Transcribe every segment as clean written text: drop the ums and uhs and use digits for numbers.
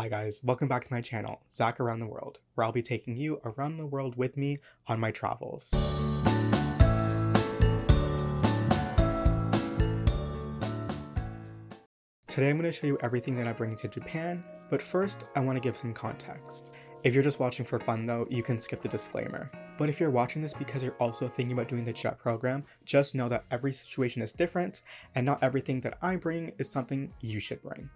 Hi guys, welcome back to my channel, Zach Around the World, where I'll be taking you around the world with me on my travels. Today I'm going to show you everything that I bring to Japan, but first I want to give some context. If you're just watching for fun though, you can skip the disclaimer. But if you're watching this because you're also thinking about doing the JET program, just know that every situation is different, and not everything that I bring is something you should bring.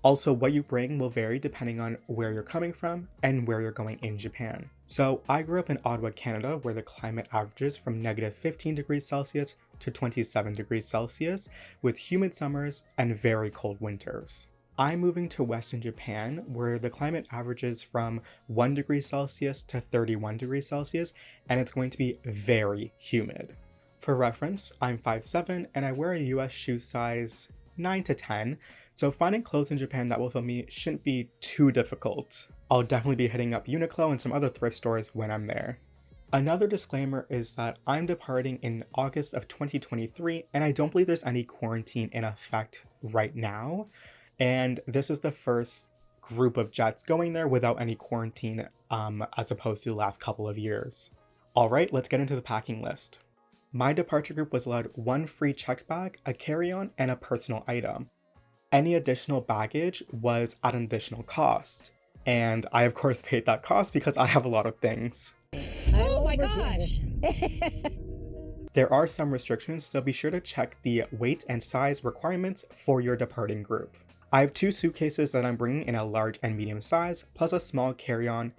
Also, what you bring will vary depending on where you're coming from and where you're going in Japan. So I grew up in Ottawa, Canada, where the climate averages from negative 15 degrees Celsius to 27 degrees Celsius, with humid summers and very cold winters. I'm moving to Western Japan, where the climate averages from 1 degree Celsius to 31 degrees Celsius, and it's going to be very humid. For reference, I'm 5'7", and I wear a US shoe size 9 to 10, so finding clothes in Japan that will fit me shouldn't be too difficult. I'll definitely be hitting up Uniqlo and some other thrift stores when I'm there. Another disclaimer is that I'm departing in August of 2023, and I don't believe there's any quarantine in effect right now, and this is the first group of jets going there without any quarantine as opposed to the last couple of years. Alright, let's get into the packing list. My departure group was allowed one free checked bag, a carry-on, and a personal item. Any additional baggage was at an additional cost, and I of course paid that cost because I have a lot of things. Oh my gosh! There are some restrictions, so be sure to check the weight and size requirements for your departing group. I have 2 suitcases that I'm bringing in a large and medium size, plus a small carry-on.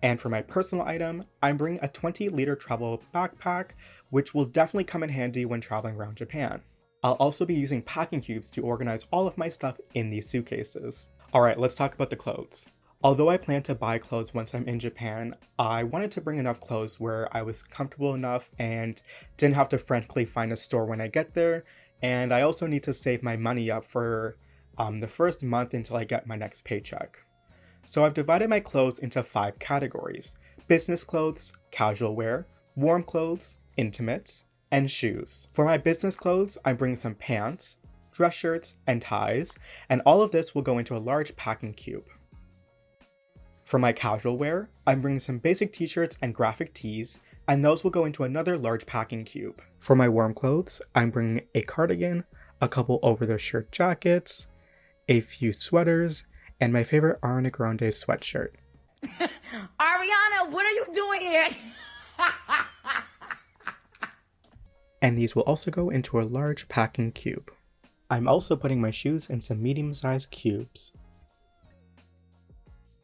And for my personal item, I'm bringing a 20-liter travel backpack, which will definitely come in handy when traveling around Japan. I'll also be using packing cubes to organize all of my stuff in these suitcases. Alright, let's talk about the clothes. Although I plan to buy clothes once I'm in Japan, I wanted to bring enough clothes where I was comfortable enough and didn't have to frantically find a store when I get there, and I also need to save my money up for the first month until I get my next paycheck. So I've divided my clothes into 5 categories: business clothes, casual wear, warm clothes, intimates, and shoes. For my business clothes, I'm bringing some pants, dress shirts, and ties, and all of this will go into a large packing cube. For my casual wear, I'm bringing some basic t-shirts and graphic tees, and those will go into another large packing cube. For my warm clothes, I'm bringing a cardigan, a couple over-the-shirt jackets, a few sweaters, and my favorite Ariana Grande sweatshirt. Ariana, what are you doing here? And these will also go into a large packing cube. I'm also putting my shoes in some medium-sized cubes.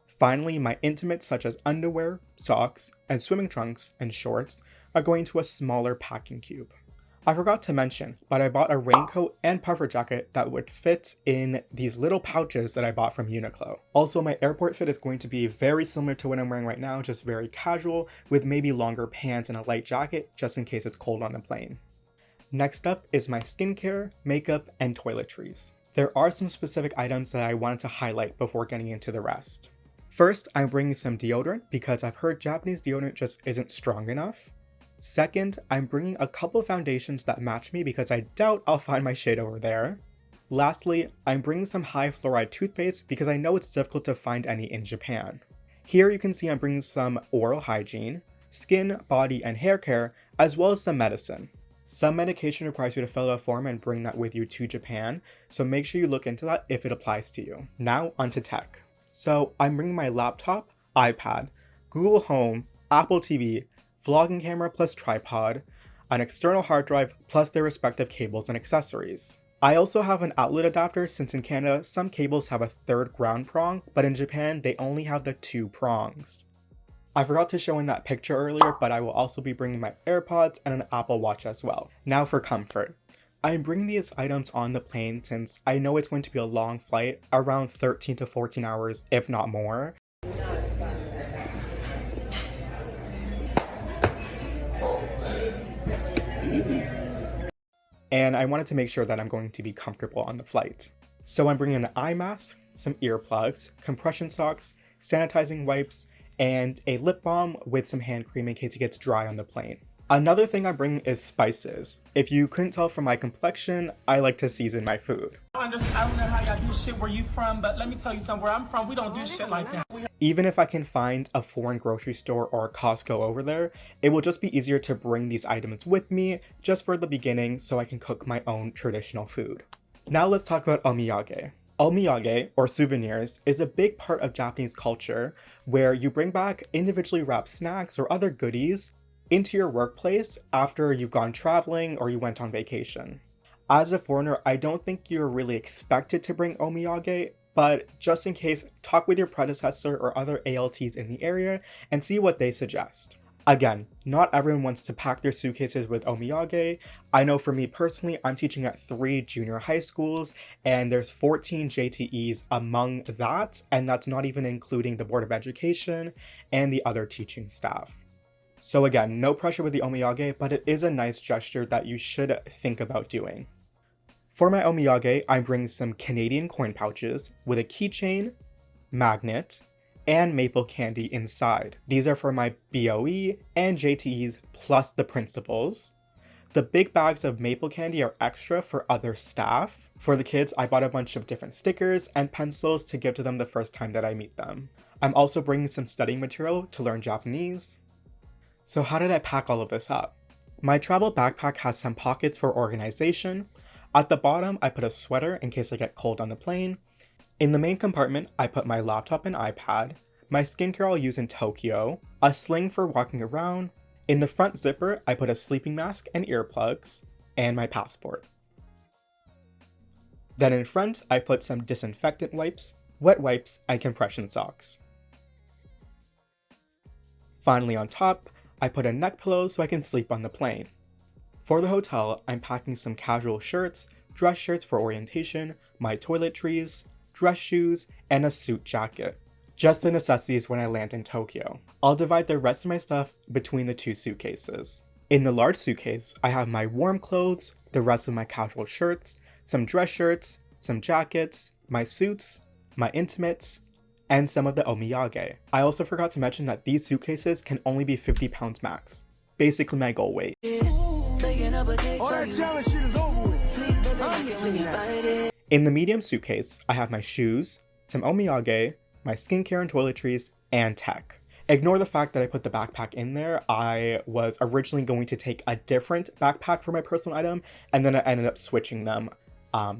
Finally, my intimates such as underwear, socks, and swimming trunks and shorts are going to a smaller packing cube. I forgot to mention, but I bought a raincoat and puffer jacket that would fit in these little pouches that I bought from Uniqlo. Also, my airport fit is going to be very similar to what I'm wearing right now, just very casual, with maybe longer pants and a light jacket, just in case it's cold on the plane. Next up is my skincare, makeup, and toiletries. There are some specific items that I wanted to highlight before getting into the rest. First, I'm bringing some deodorant because I've heard Japanese deodorant just isn't strong enough. Second, I'm bringing a couple foundations that match me because I doubt I'll find my shade over there. Lastly, I'm bringing some high fluoride toothpaste because I know it's difficult to find any in Japan. Here you can see I'm bringing some oral hygiene, skin, body, and hair care, as well as some medicine. Some medication requires you to fill out a form and bring that with you to Japan, so make sure you look into that if it applies to you. Now onto tech. So I'm bringing my laptop, iPad, Google Home, Apple TV, vlogging camera plus tripod, an external hard drive plus their respective cables and accessories. I also have an outlet adapter since in Canada some cables have a 3rd ground prong, but in Japan they only have the 2 prongs. I forgot to show in that picture earlier, but I will also be bringing my AirPods and an Apple Watch as well. Now for comfort. I'm bringing these items on the plane since I know it's going to be a long flight, around 13 to 14 hours, if not more. And I wanted to make sure that I'm going to be comfortable on the flight. So I'm bringing an eye mask, some earplugs, compression socks, sanitizing wipes, and a lip balm with some hand cream in case it gets dry on the plane. Another thing I'm bringing is spices. If you couldn't tell from my complexion, I like to season my food. understand. I don't know how y'all do shit where you from, but let me tell you something. Where I'm from, we don't do shit like that. Even if I can find a foreign grocery store or a Costco over there, it will just be easier to bring these items with me just for the beginning so I can cook my own traditional food. Now let's talk about omiyage. Omiyage, or souvenirs, is a big part of Japanese culture where you bring back individually wrapped snacks or other goodies into your workplace after you've gone traveling or you went on vacation. As a foreigner, I don't think you're really expected to bring omiyage, but just in case, talk with your predecessor or other ALTs in the area and see what they suggest. Again, not everyone wants to pack their suitcases with omiyage. I know for me personally, I'm teaching at 3 junior high schools and there's 14 JTEs among that, and that's not even including the Board of Education and the other teaching staff. So again, no pressure with the omiyage, but it is a nice gesture that you should think about doing. For my omiyage, I'm bringing some Canadian coin pouches with a keychain, magnet, and maple candy inside. These are for my BOE and JTEs plus the principals. The big bags of maple candy are extra for other staff. For the kids, I bought a bunch of different stickers and pencils to give to them the first time that I meet them. I'm also bringing some studying material to learn Japanese. So how did I pack all of this up? My travel backpack has some pockets for organization. At the bottom, I put a sweater in case I get cold on the plane. In the main compartment, I put my laptop and iPad, my skincare I'll use in Tokyo, a sling for walking around. In the front zipper, I put a sleeping mask and earplugs, and my passport. Then in front, I put some disinfectant wipes, wet wipes, and compression socks. Finally on top, I put a neck pillow so I can sleep on the plane. For the hotel, I'm packing some casual shirts, dress shirts for orientation, my toiletries, dress shoes, and a suit jacket. Just the necessities when I land in Tokyo. I'll divide the rest of my stuff between the 2 suitcases. In the large suitcase, I have my warm clothes, the rest of my casual shirts, some dress shirts, some jackets, my suits, my intimates, and some of the omiyage. I also forgot to mention that these suitcases can only be 50 pounds max. Basically my goal weight. In the medium suitcase, I have my shoes, some omiyage, my skincare and toiletries, and tech. Ignore the fact that I put the backpack in there. I was originally going to take a different backpack for my personal item, and then I ended up switching them.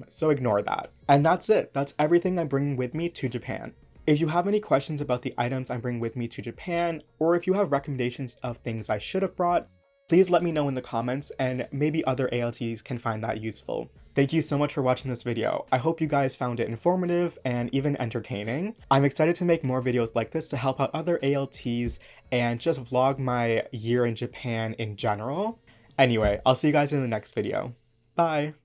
So ignore that. And that's it. That's everything I'm bringing with me to Japan. If you have any questions about the items I'm bringing with me to Japan, or if you have recommendations of things I should have brought, please let me know in the comments and maybe other ALTs can find that useful. Thank you so much for watching this video. I hope you guys found it informative and even entertaining. I'm excited to make more videos like this to help out other ALTs and just vlog my year in Japan in general. Anyway, I'll see you guys in the next video. Bye!